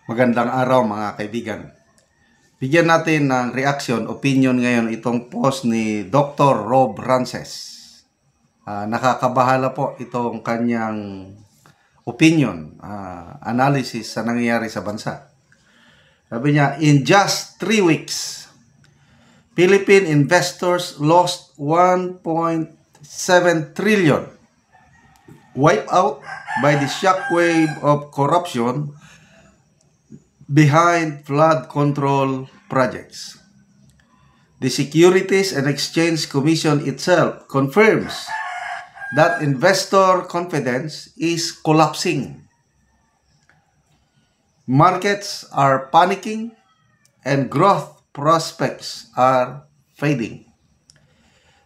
Magandang araw mga kaibigan. Bigyan natin ng reaction, opinion ngayon itong post ni Dr. Rob Rances. Nakakabahala po itong kanyang opinion, analysis sa nangyayari sa bansa. Sabi niya, in just 3 weeks, Philippine investors lost 1.7 trillion, wiped out by the shockwave of corruption behind flood control projects. The Securities and Exchange Commission itself confirms that investor confidence is collapsing. Markets are panicking and growth prospects are fading.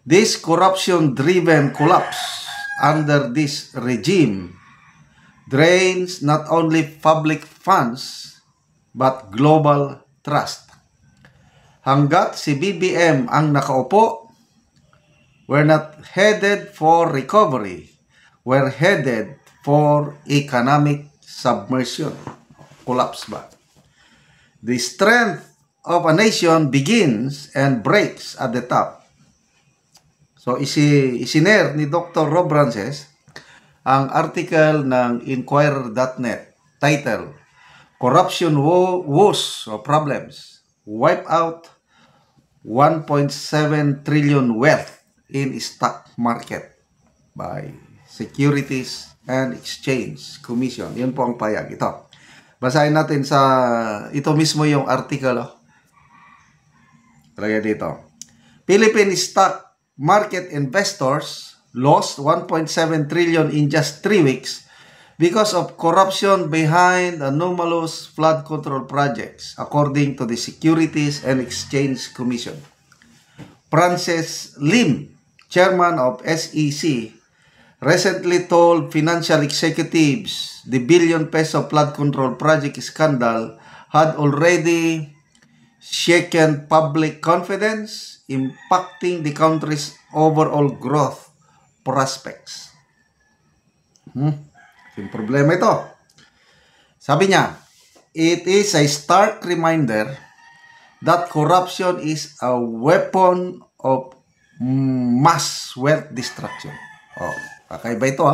This corruption-driven collapse under this regime drains not only public funds but global trust. Hanggat si BBM ang nakaupo, we're not headed for recovery. We're headed for economic submersion. Collapse ba? The strength of a nation begins and breaks at the top. So, isinare ni Dr. Rob Rances ang article ng Inquirer.net, title, Corruption Woes or Problems Wipe Out 1.7 trillion wealth in stock market by Securities and Exchange Commission. Yun po ang payag ito. Basahin natin sa ito mismo yung article. Talagay dito. Philippine stock market investors lost 1.7 trillion in just 3 weeks because of corruption behind anomalous flood control projects, according to the Securities and Exchange Commission. Francis Lim, chairman of SEC, recently told financial executives the billion peso flood control project scandal had already shaken public confidence, impacting the country's overall growth prospects. Yung problema ito. Sabi niya, it is a stark reminder that corruption is a weapon of mass wealth destruction. Kakaiba ito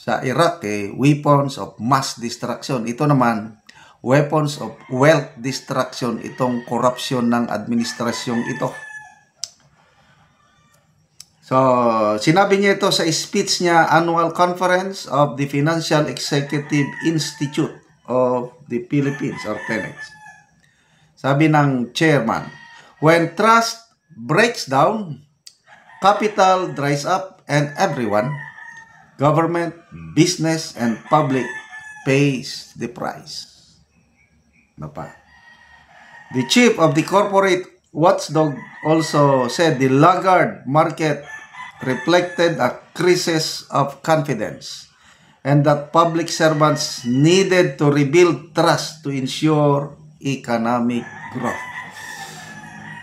Sa Iraq, weapons of mass destruction. Ito naman, weapons of wealth destruction. Itong corruption ng administrasyong ito. So, sinabi niya ito sa speech niya, Annual Conference of the Financial Executive Institute of the Philippines, or PHENEX. Sabi ng chairman, when trust breaks down, capital dries up, and everyone, government, business, and public, pays the price. Ano pa? The chief of the corporate watchdog also said the laggard market reflected a crisis of confidence and that public servants needed to rebuild trust to ensure economic growth.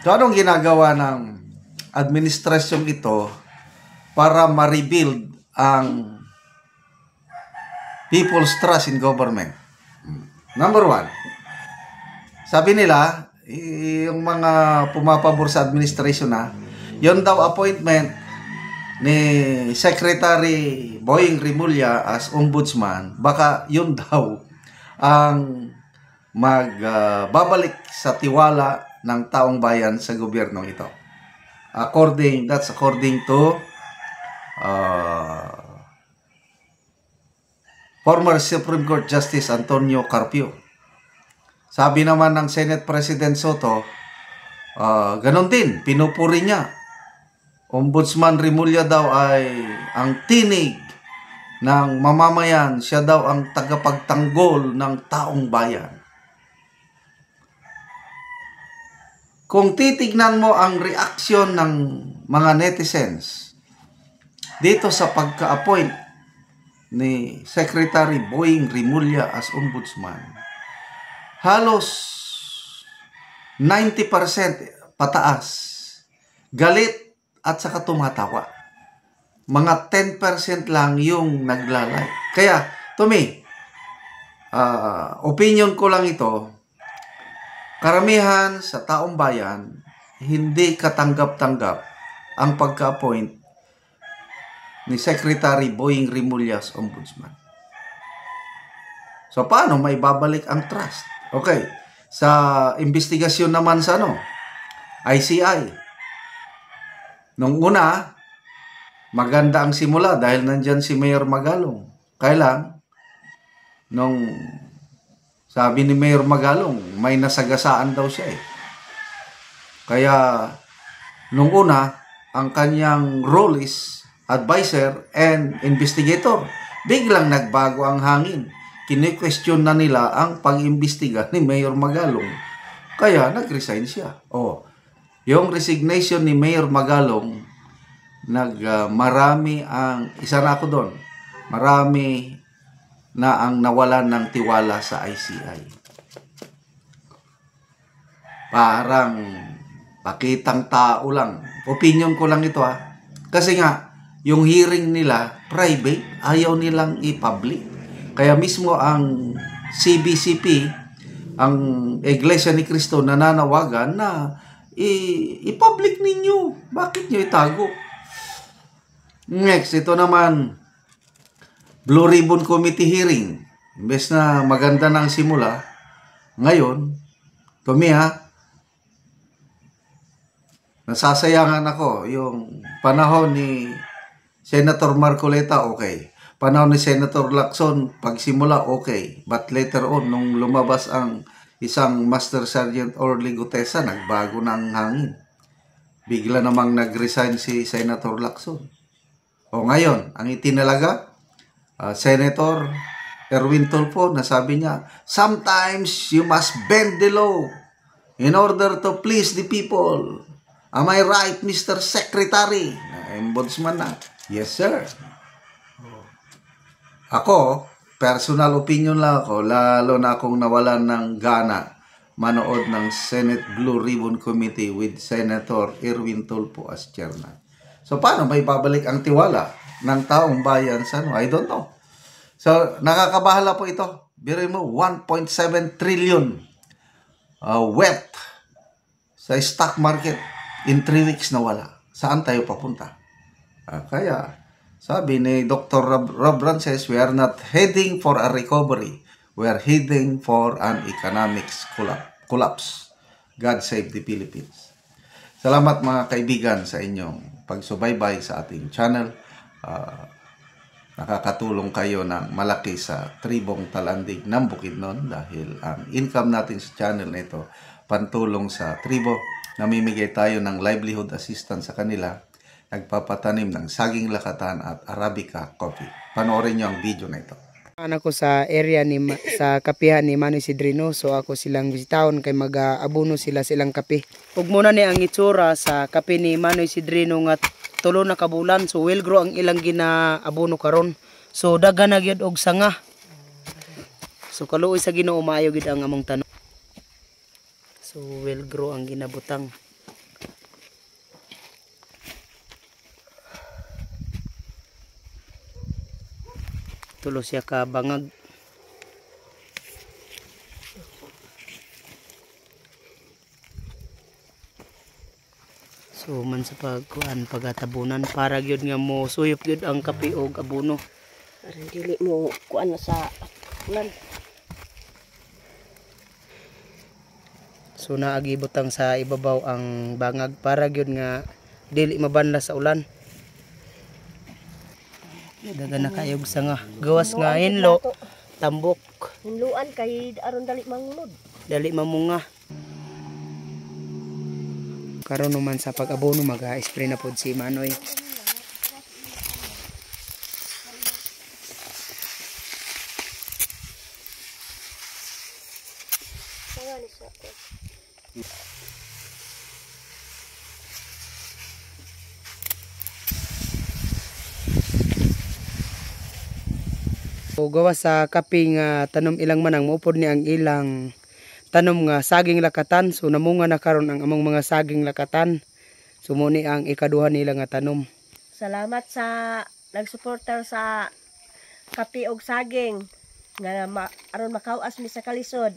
So, anong ginagawa ng administrasyong ito para ma-rebuild ang people's trust in government? Number 1, sabi nila, yung mga pumapabor sa administration yun daw appointment ni Secretary Boying Rimulya as ombudsman, baka yun daw ang magbabalik sa tiwala ng taong bayan sa gobyernong ito. That's according to former Supreme Court Justice Antonio Carpio. Sabi naman ng Senate President Soto, ganon din, pinupuri niya. Ombudsman Rimulya daw ay ang tinig ng mamamayan. Siya daw ang tagapagtanggol ng taong bayan. Kung titignan mo ang reaksyon ng mga netizens dito sa pagka-appoint ni Secretary Boying Rimulya as ombudsman, halos 90% pataas, galit at saka tumatawa. Mga 10% lang yung naglalike. Kaya, to me, opinion ko lang ito, karamihan sa taong bayan, hindi katanggap-tanggap ang pagka-appoint ni Secretary Boying Rimullas Ombudsman. So, paano may babalik ang trust? Okay, sa investigasyon naman sa ICI. Nung una, maganda ang simula dahil nandyan si Mayor Magalong. Kailan? Nung sabi ni Mayor Magalong, may nasagasaan daw siya eh. Kaya, nung una, ang kanyang role is advisor and investigator. Biglang nagbago ang hangin. Kine-question na nila ang pag-imbestiga ni Mayor Magalong. Kaya nag-resign siya. Yung resignation ni Mayor Magalong, marami ang, isa na ako doon, marami na ang nawalan ng tiwala sa ICI. Parang pakitang tao lang. Opinion ko lang ito Kasi nga, yung hearing nila, private, ayaw nilang i-public. Kaya mismo ang CBCP, ang Iglesia ni Cristo, nananawagan na i-public ninyo. Bakit nyo itago? Next, ito naman, Blue Ribbon Committee hearing. Imbes na maganda ng simula, ngayon, nasasayangan ako. Yung panahon ni Senator Marcoleta, okay. Panahon ni Senator Lacson, pagsimula, okay. But later on, nung lumabas ang isang Master Sergeant Orly Gutesa, nagbago ng hangin. Bigla namang nag-resign si Senator Lacson. Ngayon, ang itinalaga, Senator Erwin Tulfo, nasabi niya, sometimes you must bend the law in order to please the people. Am I right, Mr. Secretary? Ombudsman na. Yes, sir. Ako, personal opinion lang ako, lalo na akong nawalan ng gana manood ng Senate Blue Ribbon Committee with Senator Erwin Tulfo as chairman. So, paano may babalik ang tiwala ng taong bayan sa I don't know. So, nakakabahala po ito. Biruin mo, 1.7 trillion worth sa stock market in 3 weeks na wala. Saan tayo papunta? Kaya, sabi ni Dr. Rob Rances, we are not heading for a recovery. We are heading for an economic collapse. God save the Philippines. Salamat mga kaibigan sa inyong pagsubaybay sa ating channel. Nakakatulong kayo ng malaki sa tribong Talandig ng Bukidnon dahil ang income natin sa channel na ito, pantulong sa tribo. Namimigay tayo ng livelihood assistance sa kanila. Nagpapatanim ng saging lakatan at Arabica coffee. Panoorin nyo ang video na ito. Ako sa area sa kapihan ni Manoy Sidrino, so ako silang bisitahon kay mag-abuno sila silang kape. Ug muna ni ang itsura sa kape ni Manoy Sidrino nga tulo na kabulan, so well grow ang ilang ginaabuno karon. So daghan na gyud og sanga. So kaluoy sa Ginoo maayo gid ang among tanom. So well grow ang ginabutang. Tulo siya ka bangag. So man sa pagatabunan para gyud nga mo suyop gyud ang kape og abono. Para dili mo kuan na sa ulan. So naagibutang sa ibabaw ang bangag para gyud nga dili mabanla sa ulan. Dagan na kayog sanga. Gawas nga hinlo, tambok. Hinluan kay aron dali mangunod. Dali mamunga. Karon naman sa pag-abono mag-spray na pod si Manoy. O gawa sa kaping tanom ilang manang maupod ni ang ilang tanom nga saging lakatan. So namunga na karon ang among mga saging lakatan. So muni ang ikaduha nila nga tanom. Salamat sa nagsuporter sa kape og saging. nga aron makawas mi sa kalisod.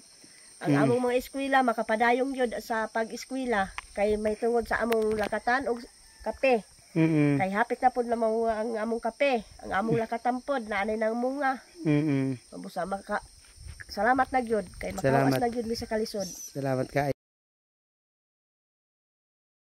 Ang among mga eskwela makapadayong yun sa pag-eskwela kay may tungod sa among lakatan og kape. Kay hapit na pud na ang among kape, ang among lakatan pod na anay nang munga. Mabusa salamat na gyud kay makawas na gyud mi sa kalisod. Salamat ka.